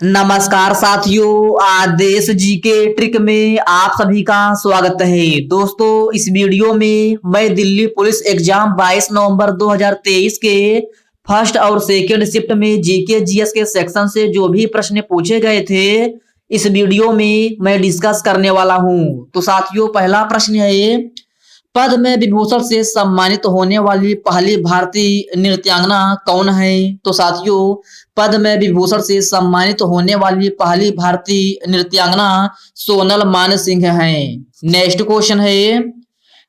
नमस्कार साथियों, आदेश जी के ट्रिक में आप सभी का स्वागत है। दोस्तों, इस वीडियो में मैं दिल्ली पुलिस एग्जाम 22 नवंबर 2023 के फर्स्ट और सेकंड शिफ्ट में जीके जीएस के सेक्शन से जो भी प्रश्न पूछे गए थे, इस वीडियो में मैं डिस्कस करने वाला हूं। तो साथियों, पहला प्रश्न है, पद्म विभूषण से सम्मानित होने वाली पहली भारतीय नृत्यांगना कौन है? तो साथियों, पद्म विभूषण से सम्मानित होने वाली पहली भारतीय नृत्यांगना सोनल मानसिंह है। नेक्स्ट क्वेश्चन है,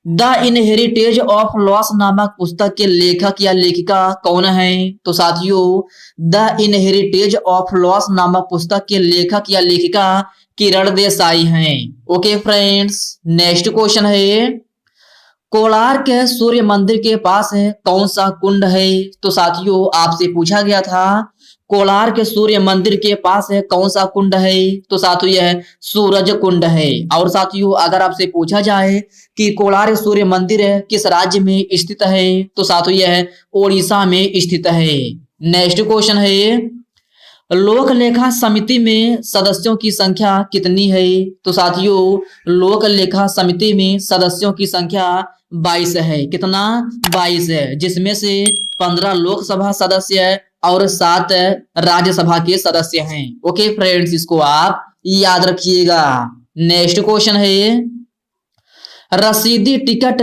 द इनहेरिटेज ऑफ लॉस नामक पुस्तक के लेखक या लेखिका कौन है? तो साथियों, द इनहेरिटेज ऑफ लॉस नामक पुस्तक के लेखक या लेखिका किरण देसाई हैं। ओके फ्रेंड्स, नेक्स्ट क्वेश्चन है, कोणार्क के सूर्य मंदिर के पास है कौन सा कुंड है? तो साथियों, आपसे पूछा गया था कोणार्क के सूर्य मंदिर के पास है कौन सा कुंड है? तो साथियों, यह सूरज कुंड है। और साथियों, अगर आपसे पूछा जाए कि कोणार्क सूर्य मंदिर किस राज्य में स्थित है? तो साथियों, यह ओडिशा में स्थित है। नेक्स्ट क्वेश्चन है, लोक लेखा समिति में सदस्यों की संख्या कितनी है? तो साथियों, लोक लेखा समिति में सदस्यों की संख्या 22 है। कितना? 22 है, जिसमें से 15 लोकसभा सदस्य और 7 राज्यसभा के सदस्य हैं। ओके फ्रेंड्स, इसको आप याद रखिएगा। नेक्स्ट क्वेश्चन है, रसीदी टिकट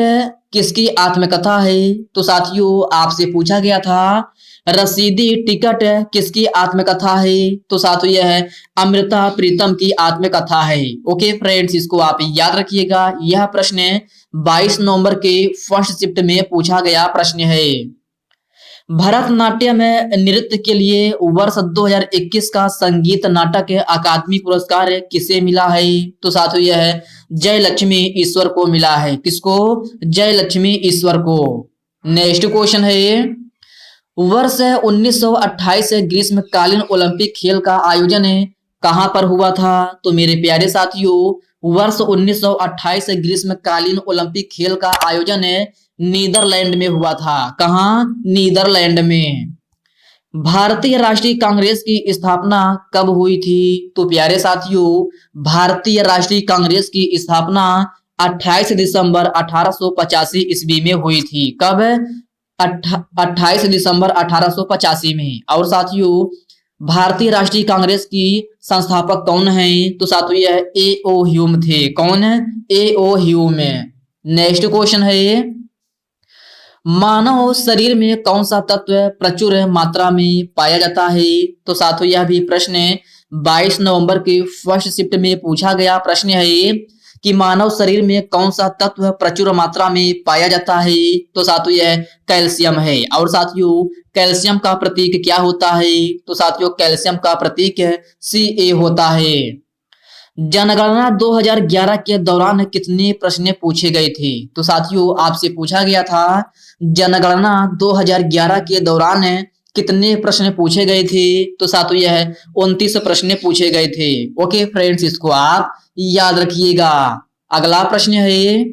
किसकी आत्मकथा है? तो साथियों, आपसे पूछा गया था रसीदी टिकट किसकी आत्मकथा है? तो साथियों, यह अमृता प्रीतम की आत्मकथा है। ओके फ्रेंड्स, इसको आप याद रखिएगा। यह प्रश्न 22 नवंबर के फर्स्ट शिफ्ट में पूछा गया प्रश्न है। भरतनाट्यम नृत्य के लिए वर्ष 2021 का संगीत नाटक अकादमी पुरस्कार किसे मिला है? तो साथियों, यह जयलक्ष्मी ईश्वर को मिला है। किसको? जयलक्ष्मी ईश्वर को। नेक्स्ट क्वेश्चन है, वर्ष 1928 ग्रीष्मकालीन ओलंपिक खेल का आयोजन कहां पर हुआ था? तो मेरे प्यारे साथियों, वर्ष 1928 ग्रीष्मकालीन ओलंपिक खेल का आयोजन नीदरलैंड में हुआ था। कहां? नीदरलैंड में। भारतीय राष्ट्रीय कांग्रेस की स्थापना कब हुई थी? तो प्यारे साथियों, भारतीय राष्ट्रीय कांग्रेस की स्थापना 28 दिसंबर 1885 ईस्वी में हुई थी। कब? 28 दिसंबर 1885 में। और साथियों, भारतीय राष्ट्रीय कांग्रेस की संस्थापक कौन है? तो साथियों, यह ए.ओ. ह्यूम थे। कौन है? ए.ओ. ह्यूम। नेक्स्ट क्वेश्चन है, मानव शरीर में कौन सा तत्व प्रचुर मात्रा में पाया जाता है? तो साथियों, यह भी प्रश्न 22 नवंबर के फर्स्ट शिफ्ट में पूछा गया प्रश्न है कि मानव शरीर में कौन सा तत्व प्रचुर मात्रा में पाया जाता है? तो साथियों, यह कैल्शियम है। और साथियों, कैल्शियम का प्रतीक क्या होता है? तो साथियों, कैल्शियम का प्रतीक Ca होता है। जनगणना 2011 के दौरान कितने प्रश्न पूछे गए थे? तो साथियों, आपसे पूछा गया था जनगणना 2011 के दौरान कितने प्रश्न पूछे गए थे? तो साथियों, यह 29 प्रश्न पूछे गए थे। ओके फ्रेंड्स, इसको आप याद रखिएगा। अगला प्रश्न है,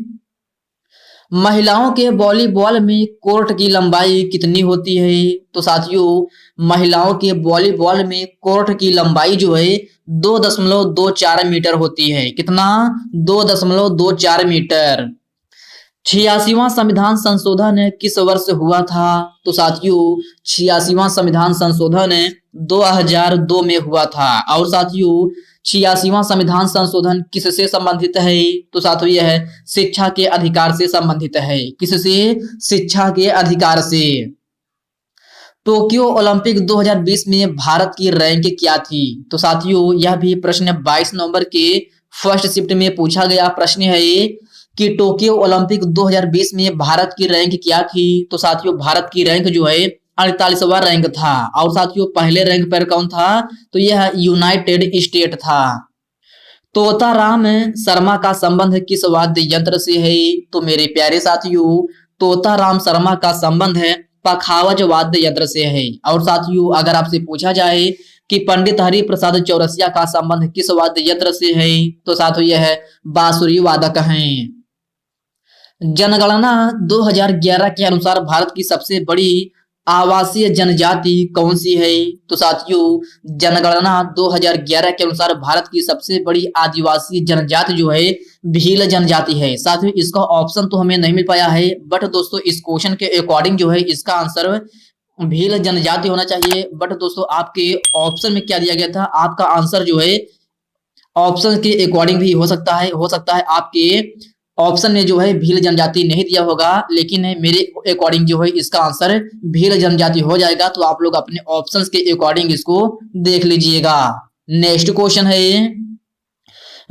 महिलाओं के वॉलीबॉल में कोर्ट की लंबाई कितनी होती है? तो साथियों, महिलाओं के वॉलीबॉल में कोर्ट की लंबाई जो है 2.24 मीटर होती है। कितना? 2.24 मीटर। 86वां संविधान संशोधन किस वर्ष हुआ था? तो साथियों, 86वां संविधान संशोधन 2002 में हुआ था। और साथियों, 86वां संविधान संशोधन किससे संबंधित है? तो साथियों, यह शिक्षा के अधिकार से संबंधित है। किससे? शिक्षा के अधिकार से। टोक्यो ओलंपिक 2020 में भारत की रैंक क्या थी? तो साथियों, यह भी प्रश्न 22 नवंबर के फर्स्ट शिफ्ट में पूछा गया प्रश्न है कि टोक्यो ओलंपिक 2020 में भारत की रैंक क्या थी? तो साथियों, भारत की रैंक जो है 48वां रैंक था। और साथियों, पहले रैंक पर कौन था? तो यह यूनाइटेड स्टेट था। तोताराम शर्मा का संबंध किस वाद्य यंत्र से है? तो मेरे प्यारे साथियों, तोताराम शर्मा का संबंध है पखावज वाद्य यंत्र से है। और साथियों, अगर आपसे पूछा जाए कि पंडित हरि प्रसाद चौरसिया का संबंध किस वाद्य यंत्र से है? तो साथियों, यह बांसुरी वादक हैं। जनगणना 2011 के अनुसार भारत की सबसे बड़ी आवासीय जनजाति कौन सी है? तो साथियों जनगणना 2011 के अनुसार भारत की सबसे बड़ी आदिवासी जनजाति जो है भील जनजाति है। साथियों इसका ऑप्शन तो हमें नहीं मिल पाया है, बट दोस्तों इस क्वेश्चन के अकॉर्डिंग जो है इसका आंसर भील जनजाति होना चाहिए। बट दोस्तों आपके ऑप्शन में क्या दिया गया था, आपका आंसर जो है ऑप्शन के अकॉर्डिंग भी हो सकता है आपके ऑप्शन में जो है भील जनजाति नहीं दिया होगा, लेकिन मेरे अकॉर्डिंग जो है इसका आंसर भील जनजाति हो जाएगा। तो आप लोग अपने ऑप्शंस के अकॉर्डिंग इसको देख लीजिएगा। नेक्स्ट क्वेश्चन है,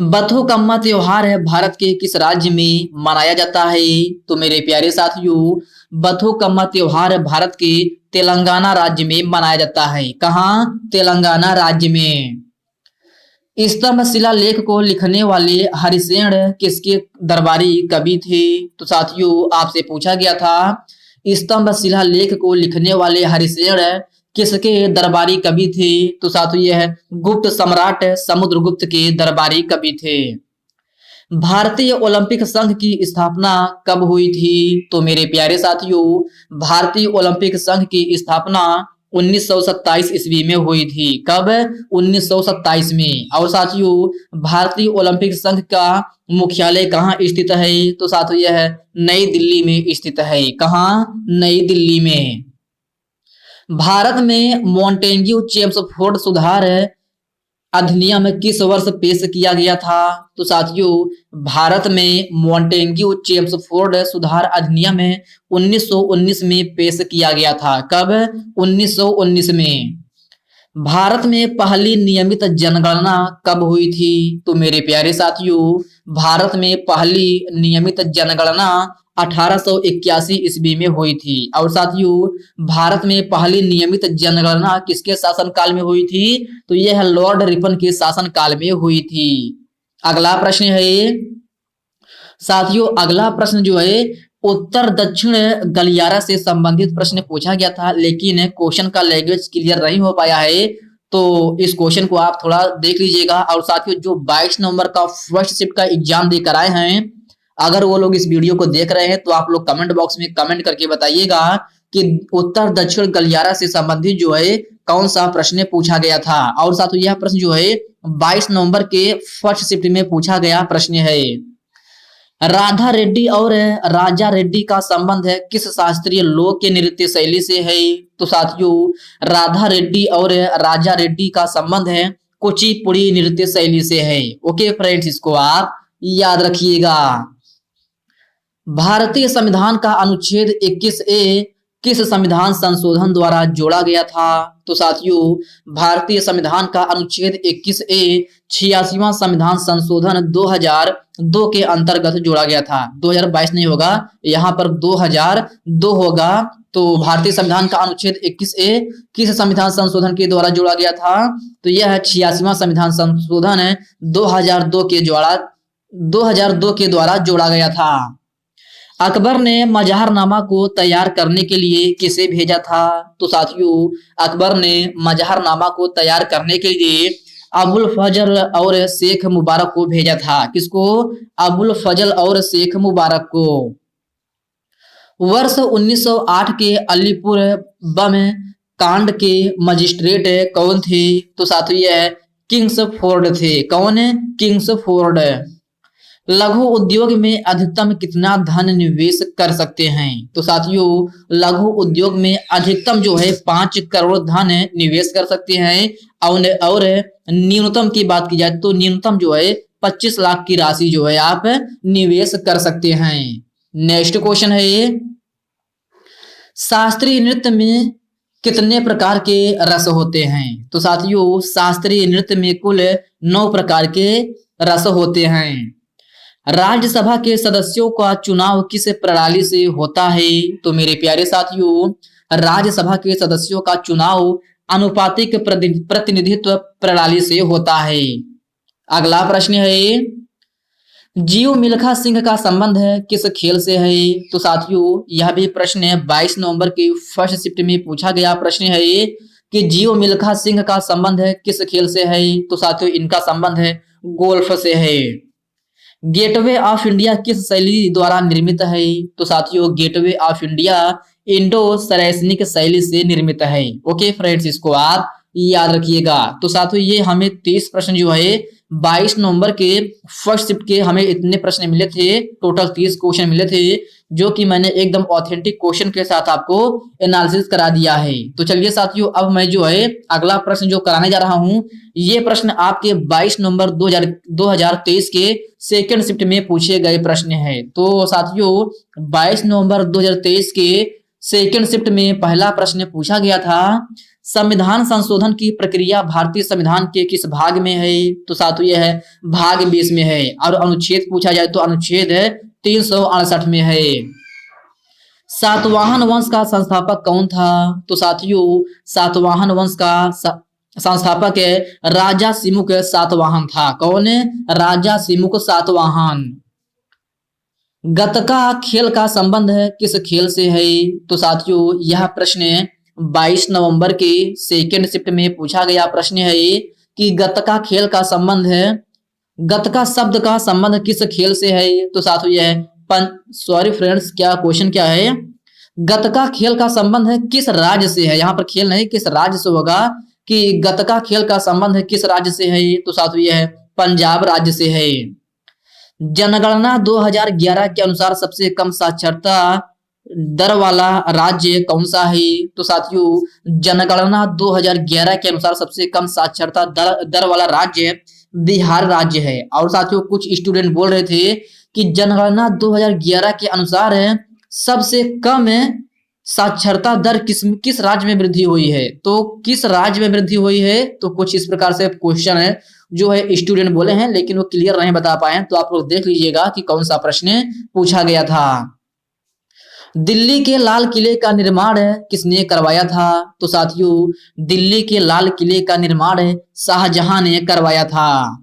बथुकम्मा त्योहार है भारत के किस राज्य में मनाया जाता है? तो मेरे प्यारे साथियों बथुकम्मा त्योहार भारत के तेलंगाना राज्य में मनाया जाता है। कहाँ? तेलंगाना राज्य में। स्तंभ शिलालेख को लिखने वाले हरिसेन किसके दरबारी कवि थे? तो साथियों आपसे पूछा गया था स्तंभ शिलालेख को लिखने वाले हरिसेन किसके दरबारी कवि थे? तो साथियों यह गुप्त सम्राट समुद्रगुप्त के दरबारी कवि थे। भारतीय ओलंपिक संघ की स्थापना कब हुई थी? तो मेरे प्यारे साथियों भारतीय ओलंपिक संघ की स्थापना 1927 ईस्वी में हुई थी। कब? 1927 में। और साथियों भारतीय ओलंपिक संघ का मुख्यालय कहाँ स्थित है? तो साथियों यह नई दिल्ली में स्थित है। कहाँ? नई दिल्ली में। भारत में मॉन्टेग्यू चेम्सफोर्ड सुधार अधिनियम किस वर्ष पेश किया गया था? तो साथियों भारत में मॉन्टेग्यू चेम्सफोर्ड सुधार अधिनियम 1919 में पेश किया गया था। कब? 1919 में। भारत में पहली नियमित जनगणना कब हुई थी? तो मेरे प्यारे साथियों भारत में पहली नियमित जनगणना 1881 ईस्वी में हुई थी। और साथियों भारत में पहली नियमित जनगणना किसके शासनकाल में हुई थी? तो यह लॉर्ड रिपन के शासनकाल में हुई थी। अगला प्रश्न है साथियों, अगला प्रश्न जो है उत्तर दक्षिण गलियारा से संबंधित प्रश्न पूछा गया था, लेकिन क्वेश्चन का लैंग्वेज क्लियर नहीं हो पाया है। तो इस क्वेश्चन को आप थोड़ा देख लीजिएगा। और साथियों जो 22 नवंबर का फर्स्ट शिफ्ट का एग्जाम देकर आए हैं, अगर वो लोग इस वीडियो को देख रहे हैं तो आप लोग कमेंट बॉक्स में कमेंट करके बताइएगा कि उत्तर दक्षिण गलियारा से संबंधित जो है कौन सा प्रश्न पूछा गया था। और साथियों यह प्रश्न जो है 22 नवंबर के फर्स्ट शिफ्ट में पूछा गया प्रश्न है। राधा रेड्डी और राजा रेड्डी का संबंध है किस शास्त्रीय लोक नृत्य शैली से है? तो साथियों राधा रेड्डी और राजा रेड्डी का संबंध है कुचिपुड़ी नृत्य शैली से है। ओके फ्रेंड्स, इसको आप याद रखिएगा। भारतीय संविधान का अनुच्छेद 21A किस संविधान संशोधन द्वारा जोड़ा गया था? तो साथियों भारतीय संविधान का अनुच्छेद 21A 86वां संविधान संशोधन 2002 के अंतर्गत जोड़ा गया था। 2022 नहीं होगा, यहाँ पर 2002 होगा। तो भारतीय संविधान का अनुच्छेद 21A किस संविधान संशोधन के द्वारा जोड़ा गया था? तो यह 86वां संविधान संशोधन 2002 के द्वारा जोड़ा गया था। अकबर ने मजहरनामा को तैयार करने के लिए किसे भेजा था? तो साथियों अकबर ने मजहरनामा को तैयार करने के लिए अबुल फजल और शेख मुबारक को भेजा था। किसको? अबुल फजल और शेख मुबारक को। वर्ष 1908 के अलीपुर बम कांड के मजिस्ट्रेट कौन थे? तो साथियों यह किंग्सफोर्ड थे। कौन? किंग्सफोर्ड। लघु उद्योग में अधिकतम कितना धन निवेश कर सकते हैं? तो साथियों लघु उद्योग में अधिकतम जो है 5 करोड़ धन निवेश कर सकते हैं। और न्यूनतम की बात की जाए तो न्यूनतम जो है 25 लाख की राशि जो है आप निवेश कर सकते हैं। नेक्स्ट क्वेश्चन है शास्त्रीय नृत्य में कितने प्रकार के रस होते हैं? तो साथियों शास्त्रीय नृत्य में कुल 9 प्रकार के रस होते हैं। राज्यसभा के सदस्यों का चुनाव किस प्रणाली से होता है? तो मेरे प्यारे साथियों राज्यसभा के सदस्यों का चुनाव अनुपातिक प्रतिनिधित्व प्रणाली से होता है। अगला प्रश्न है जीव मिल्खा सिंह का संबंध किस खेल से है? तो साथियों यह भी प्रश्न 22 नवंबर के फर्स्ट शिफ्ट में पूछा गया प्रश्न है कि जीव मिल्खा सिंह का संबंध किस खेल से है? तो साथियों इनका संबंध गोल्फ से है। गेटवे ऑफ इंडिया किस शैली द्वारा निर्मित है? तो साथियों गेटवे ऑफ इंडिया इंडो सरैनिक शैली से निर्मित है। ओके फ्रेंड्स, इसको आप याद रखिएगा। तो साथियों ये हमें 30 प्रश्न जो है 22 नवंबर के फर्स्ट शिफ्ट के हमें इतने प्रश्न मिले थे, टोटल 30 क्वेश्चन मिले थे, जो कि मैंने एकदम ऑथेंटिक क्वेश्चन के साथ आपको एनालिसिस करा दिया है। तो चलिए साथियों अब मैं जो है अगला प्रश्न जो कराने जा रहा हूं, ये प्रश्न आपके 22 नवंबर 2023 के सेकंड शिफ्ट में पूछे गए प्रश्न है। तो साथियों 22 नवंबर 2023 के सेकंड शिफ्ट में पहला प्रश्न पूछा गया था, संविधान संशोधन की प्रक्रिया भारतीय संविधान के किस भाग में है? तो साथियों यह है भाग 20 में है। और अनुच्छेद पूछा जाए तो अनुच्छेद 368 में है। सातवाहन वंश का संस्थापक कौन था? तो साथियों सातवाहन वंश का संस्थापक है राजा सिमुक सातवाहन था। कौन है? राजा सिमुक सातवाहन। गतका खेल का संबंध है किस खेल से है? तो साथियों यह प्रश्न 22 नवंबर के सेकंड शिफ्ट में पूछा गया प्रश्न है कि गतका खेल का संबंध है, गतका शब्द का संबंध किस खेल से है? तो साथियों यह सॉरी फ्रेंड्स, क्या क्वेश्चन क्या है? गतका खेल का संबंध है किस राज्य से है? यहाँ पर खेल नहीं, किस राज्य से होगा कि गतका खेल का संबंध है किस राज्य से है? तो साथियों यह पंजाब राज्य से है। जनगणना 2011 के अनुसार सबसे कम साक्षरता दर वाला राज्य कौन सा है? तो साथियों जनगणना 2011 के अनुसार सबसे कम साक्षरता दर वाला राज्य बिहार राज्य है। और साथियों कुछ स्टूडेंट बोल रहे थे कि जनगणना 2011 के अनुसार सबसे कम साक्षरता दर किस राज्य में वृद्धि हुई है? तो किस राज्य में वृद्धि हुई है? तो कुछ इस प्रकार से क्वेश्चन है जो है स्टूडेंट बोले हैं, लेकिन वो क्लियर नहीं बता पाए। तो आप लोग देख लीजिएगा कि कौन सा प्रश्न पूछा गया था। दिल्ली के लाल किले का निर्माण किसने करवाया था? तो साथियों दिल्ली के लाल किले का निर्माण शाहजहां ने करवाया था।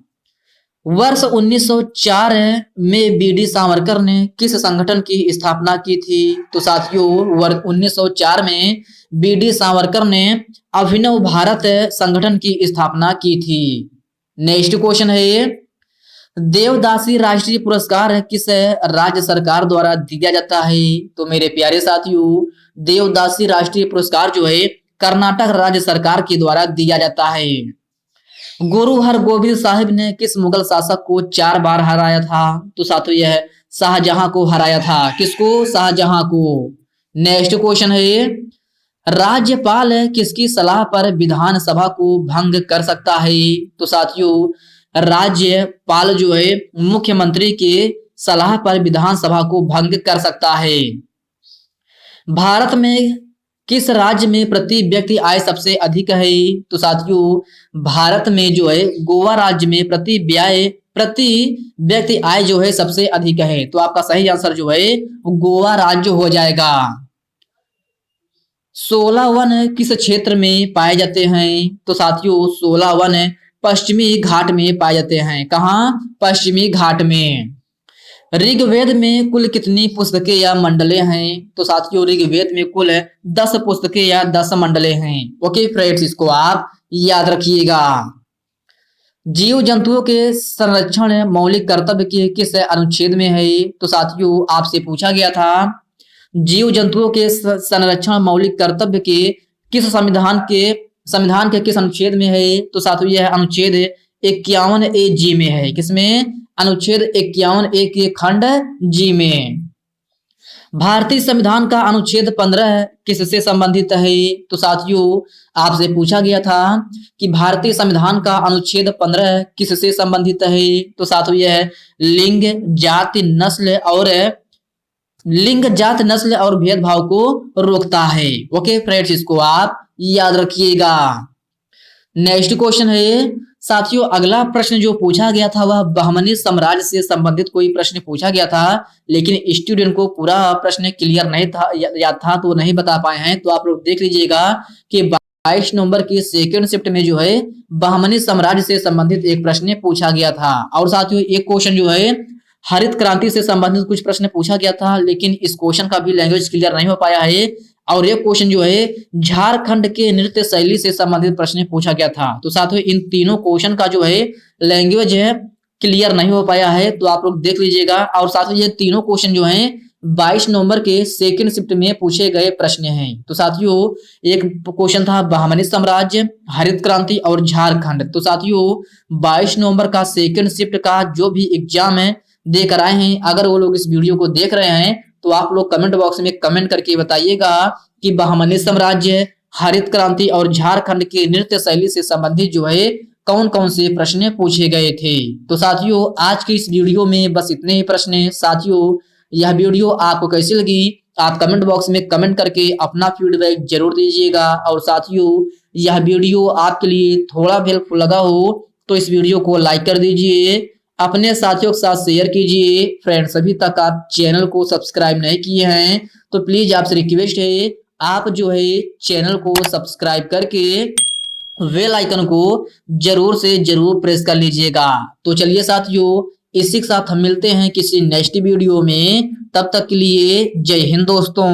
वर्ष 1904 में बीडी सावरकर ने किस संगठन की स्थापना की थी? तो साथियों वर्ष 1904 में बीडी सावरकर ने अभिनव भारत संगठन की स्थापना की थी। नेक्स्ट क्वेश्चन है ये, देवदासी राष्ट्रीय पुरस्कार किस राज्य सरकार द्वारा दिया जाता है? तो मेरे प्यारे साथियों देवदासी राष्ट्रीय पुरस्कार जो है कर्नाटक राज्य सरकार के द्वारा दिया जाता है। गुरु हरगोबिंद साहिब ने किस मुगल शासक को 4 बार हराया था? तो साथियों यह शाहजहां को हराया था। किसको? शाहजहां को। नेक्स्ट क्वेश्चन है ये, राज्यपाल किसकी सलाह पर विधानसभा को भंग कर सकता है? तो साथियों राज्यपाल जो है मुख्यमंत्री के सलाह पर विधानसभा को भंग कर सकता है। भारत में किस राज्य में प्रति व्यक्ति आय सबसे अधिक है? तो साथियों भारत में जो है गोवा राज्य में प्रति व्यक्ति आय जो है सबसे अधिक है। तो आपका सही आंसर जो है गोवा राज्य हो जाएगा। 16 वन किस क्षेत्र में पाए जाते हैं? तो साथियों 16 वन पश्चिमी घाट में पाए जाते हैं। कहाँ? पश्चिमी घाट में। ऋग्वेद में कुल कितनी पुस्तकें या मंडले हैं? तो साथियों ऋग्वेद में कुल 10 पुस्तकें या 10 मंडले हैं। ओके फ्रेंड्स, इसको आप याद रखिएगा। जीव जंतुओं के संरक्षण मौलिक कर्तव्य के किस अनुच्छेद में है? तो साथियों आपसे पूछा गया था जीव जंतुओं के संरक्षण मौलिक कर्तव्य के किस संविधान के किस अनुच्छेद में है? तो साथियों यह अनुच्छेद 51A जी में है। किसमें? अनुच्छेद 51A के खंड जी में। भारतीय संविधान का अनुच्छेद 15 किससे संबंधित है? तो साथियों आपसे पूछा गया था कि भारतीय संविधान का अनुच्छेद 15 किससे संबंधित है? तो साथियों यह लिंग जाति नस्ल और भेदभाव को रोकता है। ओके फ्रेंड्स, इसको आप याद रखिएगा। नेक्स्ट क्वेश्चन है साथियों, अगला प्रश्न जो पूछा गया था वह बहमनी साम्राज्य से संबंधित कोई प्रश्न पूछा गया था, लेकिन स्टूडेंट को पूरा प्रश्न क्लियर नहीं था, याद था, तो नहीं बता पाए हैं। तो आप लोग देख लीजिएगा कि 22 नवंबर की सेकंड शिफ्ट में जो है बहमनी साम्राज्य से संबंधित एक प्रश्न पूछा गया था। और साथियों एक क्वेश्चन जो है हरित क्रांति से संबंधित कुछ प्रश्न पूछा गया था, लेकिन इस क्वेश्चन का भी लैंग्वेज क्लियर नहीं हो पाया है। और एक क्वेश्चन जो है झारखंड के नृत्य शैली से संबंधित प्रश्न पूछा गया था। तो साथियों इन तीनों क्वेश्चन का जो है लैंग्वेज है क्लियर नहीं हो पाया है तो आप लोग देख लीजिएगा। और साथ ही ये तीनों क्वेश्चन जो हैं 22 नवंबर के सेकंड शिफ्ट में पूछे गए प्रश्न हैं। तो साथियों एक क्वेश्चन था बहमनी साम्राज्य, हरित क्रांति और झारखंड। तो साथियों 22 नवंबर का सेकंड शिफ्ट का जो भी एग्जाम है देकर आए हैं, अगर वो लोग इस वीडियो को देख रहे हैं तो आप लोग कमेंट बॉक्स में कमेंट करके बताइएगा कि बहमनी साम्राज्य, हरित क्रांति और झारखंड की नृत्य शैली से संबंधित जो है कौन कौन से प्रश्न पूछे गए थे। तो साथियों आज की इस वीडियो में बस इतने ही प्रश्न हैं। साथियों यह वीडियो आपको कैसी लगी आप कमेंट बॉक्स में कमेंट करके अपना फीडबैक जरूर दीजिएगा। और साथियों यह वीडियो आपके लिए थोड़ा भी हेल्पफुल लगा हो तो इस वीडियो को लाइक कर दीजिए, अपने साथियों के साथ शेयर कीजिए। फ्रेंड्स अभी तक आप चैनल को सब्सक्राइब नहीं किए हैं तो प्लीज आपसे रिक्वेस्ट है आप जो है चैनल को सब्सक्राइब करके बेल आइकन को जरूर से जरूर प्रेस कर लीजिएगा। तो चलिए साथियों इसी के साथ हम मिलते हैं किसी नेक्स्ट वीडियो में, तब तक के लिए जय हिंद दोस्तों।